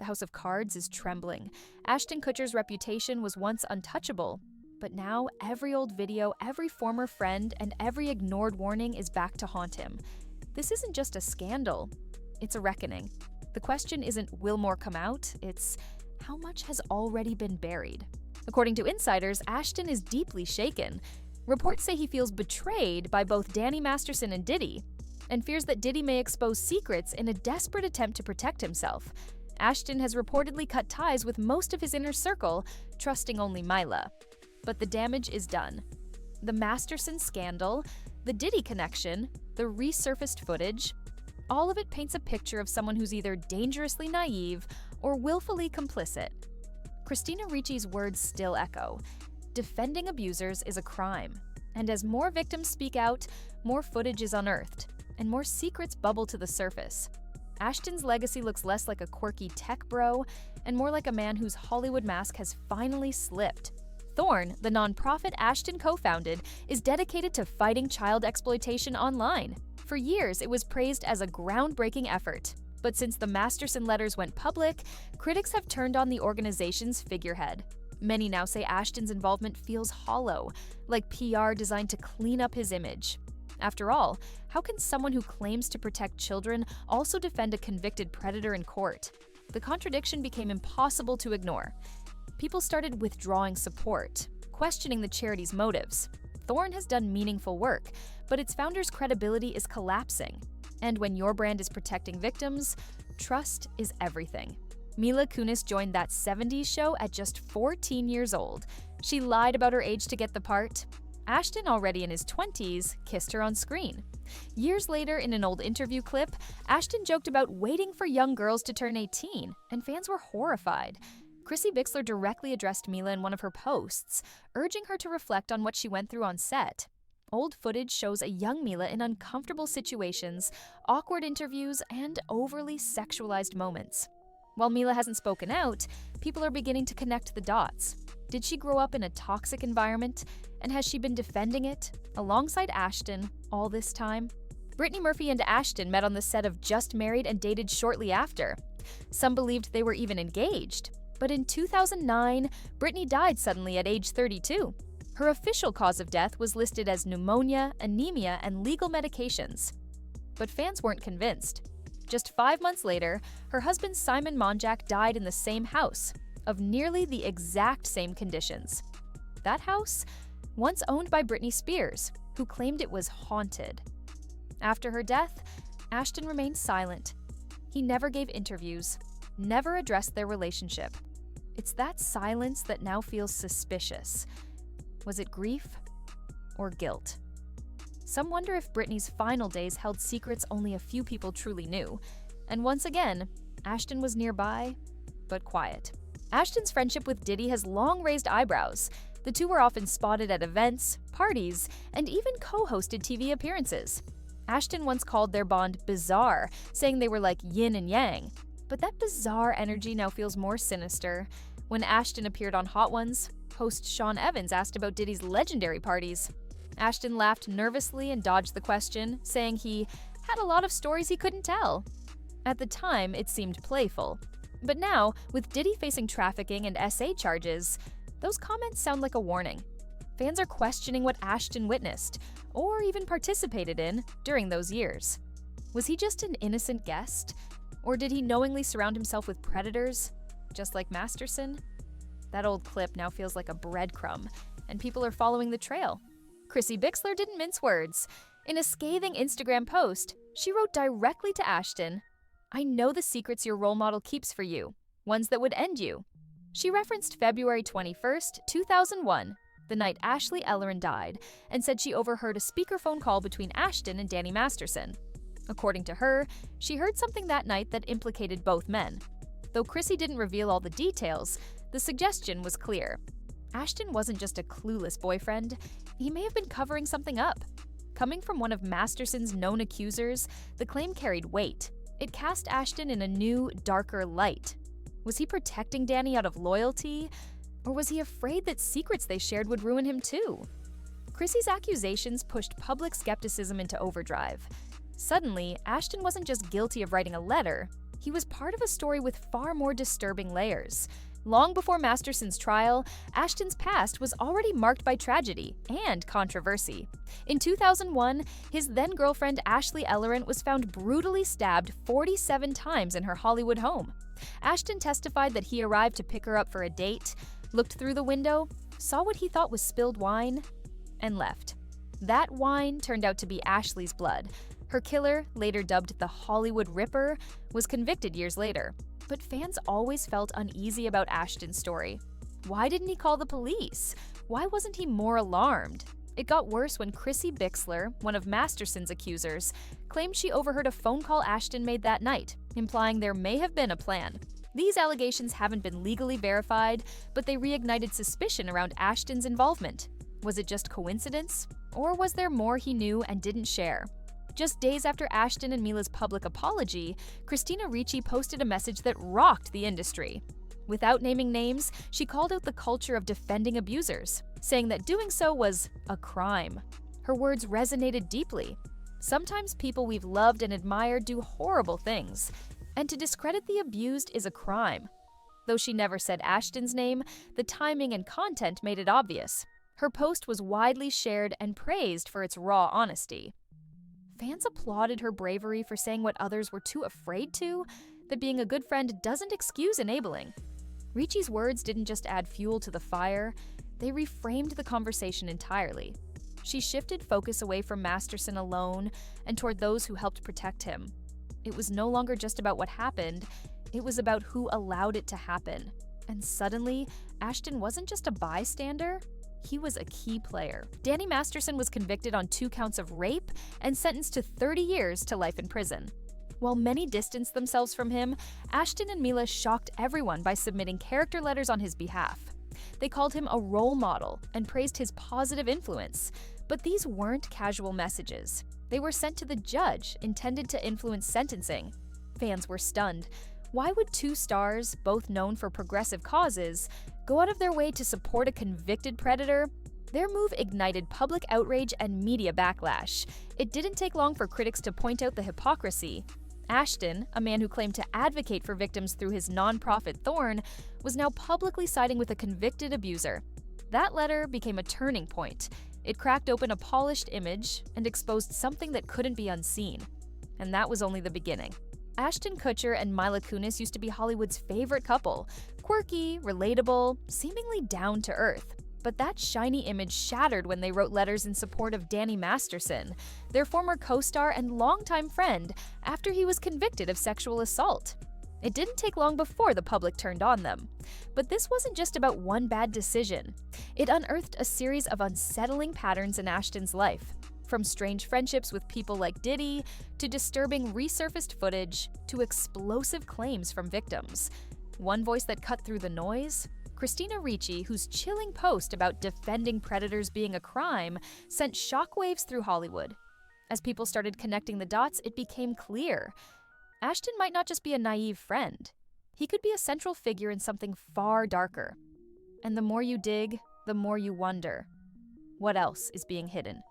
house of cards is trembling. Ashton Kutcher's reputation was once untouchable, but now every old video, every former friend, and every ignored warning is back to haunt him. This isn't just a scandal, it's a reckoning. The question isn't will more come out, it's how much has already been buried. According to insiders, Ashton is deeply shaken. Reports say he feels betrayed by both Danny Masterson and Diddy, and fears that Diddy may expose secrets in a desperate attempt to protect himself. Ashton has reportedly cut ties with most of his inner circle, trusting only Mila. But the damage is done. The Masterson scandal, the Diddy connection, the resurfaced footage, all of it paints a picture of someone who's either dangerously naive or willfully complicit. Christina Ricci's words still echo. Defending abusers is a crime. And as more victims speak out, more footage is unearthed, and more secrets bubble to the surface. Ashton's legacy looks less like a quirky tech bro and more like a man whose Hollywood mask has finally slipped. Thorn, the nonprofit Ashton co-founded, is dedicated to fighting child exploitation online. For years, it was praised as a groundbreaking effort. But since the Masterson letters went public, critics have turned on the organization's figurehead. Many now say Ashton's involvement feels hollow, like PR designed to clean up his image. After all, how can someone who claims to protect children also defend a convicted predator in court? The contradiction became impossible to ignore. People started withdrawing support, questioning the charity's motives. Thorn has done meaningful work, but its founder's credibility is collapsing. And when your brand is protecting victims, trust is everything. Mila Kunis joined that 70s show at just 14 years old. She lied about her age to get the part. Ashton, already in his 20s, kissed her on screen. Years later, in an old interview clip, Ashton joked about waiting for young girls to turn 18, and fans were horrified. Chrissy Bixler directly addressed Mila in one of her posts, urging her to reflect on what she went through on set. Old footage shows a young Mila in uncomfortable situations, awkward interviews, and overly sexualized moments. While Mila hasn't spoken out, people are beginning to connect the dots. Did she grow up in a toxic environment, and has she been defending it, alongside Ashton, all this time? Brittany Murphy and Ashton met on the set of Just Married and dated shortly after. Some believed they were even engaged. But in 2009, Brittany died suddenly at age 32. Her official cause of death was listed as pneumonia, anemia, and legal medications. But fans weren't convinced. Just 5 months later, her husband Simon Monjack died in the same house, of nearly the exact same conditions. That house, once owned by Britney Spears, who claimed it was haunted. After her death, Ashton remained silent. He never gave interviews, never addressed their relationship. It's that silence that now feels suspicious. Was it grief or guilt? Some wonder if Britney's final days held secrets only a few people truly knew. And once again, Ashton was nearby, but quiet. Ashton's friendship with Diddy has long raised eyebrows. The two were often spotted at events, parties, and even co-hosted TV appearances. Ashton once called their bond bizarre, saying they were like yin and yang. But that bizarre energy now feels more sinister. When Ashton appeared on Hot Ones, host Sean Evans asked about Diddy's legendary parties. Ashton laughed nervously and dodged the question, saying he had a lot of stories he couldn't tell. At the time, it seemed playful. But now, with Diddy facing trafficking and SA charges, those comments sound like a warning. Fans are questioning what Ashton witnessed, or even participated in, during those years. Was he just an innocent guest? Or did he knowingly surround himself with predators, just like Masterson? That old clip now feels like a breadcrumb, and people are following the trail. Chrissy Bixler didn't mince words. In a scathing Instagram post, she wrote directly to Ashton, "I know the secrets your role model keeps for you, ones that would end you." She referenced February 21st, 2001, the night Ashley Ellerin died, and said she overheard a speakerphone call between Ashton and Danny Masterson. According to her, she heard something that night that implicated both men. Though Chrissy didn't reveal all the details, the suggestion was clear. Ashton wasn't just a clueless boyfriend, he may have been covering something up. Coming from one of Masterson's known accusers, the claim carried weight. It cast Ashton in a new, darker light. Was he protecting Danny out of loyalty? Or was he afraid that secrets they shared would ruin him too? Chrissy's accusations pushed public skepticism into overdrive. Suddenly, Ashton wasn't just guilty of writing a letter, he was part of a story with far more disturbing layers. Long before Masterson's trial, Ashton's past was already marked by tragedy and controversy. In 2001, his then-girlfriend Ashley Ellerin was found brutally stabbed 47 times in her Hollywood home. Ashton testified that he arrived to pick her up for a date, looked through the window, saw what he thought was spilled wine, and left. That wine turned out to be Ashley's blood. Her killer, later dubbed the Hollywood Ripper, was convicted years later. But fans always felt uneasy about Ashton's story. Why didn't he call the police? Why wasn't he more alarmed? It got worse when Chrissy Bixler, one of Masterson's accusers, claimed she overheard a phone call Ashton made that night, implying there may have been a plan. These allegations haven't been legally verified, but they reignited suspicion around Ashton's involvement. Was it just coincidence? Or was there more he knew and didn't share? Just days after Ashton and Mila's public apology, Christina Ricci posted a message that rocked the industry. Without naming names, she called out the culture of defending abusers, saying that doing so was a crime. Her words resonated deeply. Sometimes people we've loved and admired do horrible things, and to discredit the abused is a crime. Though she never said Ashton's name, the timing and content made it obvious. Her post was widely shared and praised for its raw honesty. Fans applauded her bravery for saying what others were too afraid to, that being a good friend doesn't excuse enabling. Ricci's words didn't just add fuel to the fire, they reframed the conversation entirely. She shifted focus away from Masterson alone and toward those who helped protect him. It was no longer just about what happened, it was about who allowed it to happen. And suddenly, Ashton wasn't just a bystander, he was a key player. Danny Masterson was convicted on 2 counts of rape and sentenced to 30 years to life in prison. While many distanced themselves from him, Ashton and Mila shocked everyone by submitting character letters on his behalf. They called him a role model and praised his positive influence. But these weren't casual messages. They were sent to the judge, intended to influence sentencing. Fans were stunned. Why would 2 stars, both known for progressive causes, go out of their way to support a convicted predator? Their move ignited public outrage and media backlash. It didn't take long for critics to point out the hypocrisy. Ashton, a man who claimed to advocate for victims through his nonprofit Thorn, was now publicly siding with a convicted abuser. That letter became a turning point. It cracked open a polished image and exposed something that couldn't be unseen. And that was only the beginning. Ashton Kutcher and Mila Kunis used to be Hollywood's favorite couple. Quirky, relatable, seemingly down to earth. But that shiny image shattered when they wrote letters in support of Danny Masterson, their former co-star and longtime friend, after he was convicted of sexual assault. It didn't take long before the public turned on them. But this wasn't just about one bad decision. It unearthed a series of unsettling patterns in Ashton's life. From strange friendships with people like Diddy, to disturbing resurfaced footage, to explosive claims from victims. One voice that cut through the noise? Christina Ricci, whose chilling post about defending predators being a crime sent shockwaves through Hollywood. As people started connecting the dots, it became clear. Ashton might not just be a naive friend. He could be a central figure in something far darker. And the more you dig, the more you wonder, what else is being hidden?